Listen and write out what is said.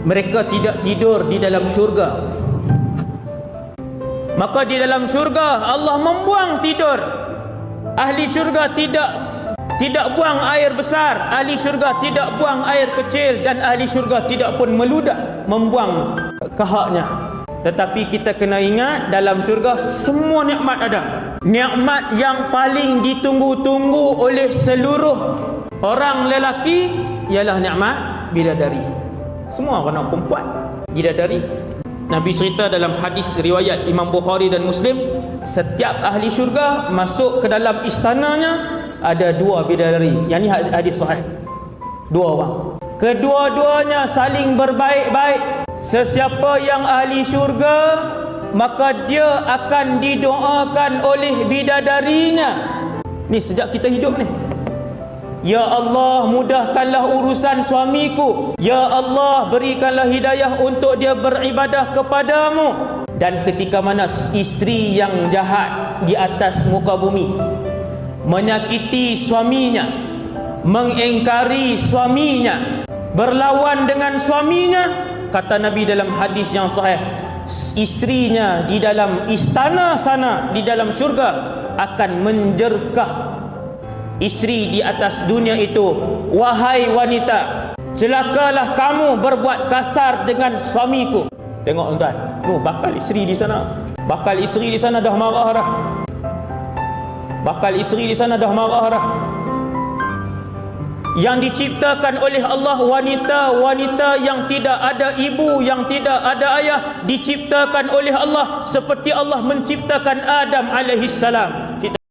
mereka tidak tidur di dalam syurga. Maka di dalam syurga Allah membuang tidur. Ahli syurga tidak buang air besar, ahli syurga tidak buang air kecil, dan ahli syurga tidak pun meludah membuang kahaknya. Tetapi kita kena ingat, dalam syurga semua nikmat ada. Nikmat yang paling ditunggu-tunggu oleh seluruh orang lelaki ialah nikmat bidadari. Semua orang perempuan bidadari. Nabi cerita dalam hadis riwayat Imam Bukhari dan Muslim, setiap ahli syurga masuk ke dalam istananya ada 2 bidadari. Yang ni hadis sahih. 2 orang. Kedua-duanya saling berbaik-baik. Sesiapa yang ahli syurga, maka dia akan didoakan oleh bidadarinya. Ni sejak kita hidup ni. Ya Allah, mudahkanlah urusan suamiku. Ya Allah, berikanlah hidayah untuk dia beribadah kepadamu. Dan ketika mana isteri yang jahat di atas muka bumi menyakiti suaminya, mengingkari suaminya, berlawan dengan suaminya, kata Nabi dalam hadis yang sahih, isterinya di dalam istana sana, di dalam syurga, akan menjerkah isteri di atas dunia itu, wahai wanita, celakalah kamu berbuat kasar dengan suamiku. Tengok tuan, bakal isteri di sana, bakal isteri di sana dah marah dah, bakal isteri di sana dah marah dah. Yang diciptakan oleh Allah, wanita-wanita yang tidak ada ibu, yang tidak ada ayah, diciptakan oleh Allah seperti Allah menciptakan Adam alaihissalam.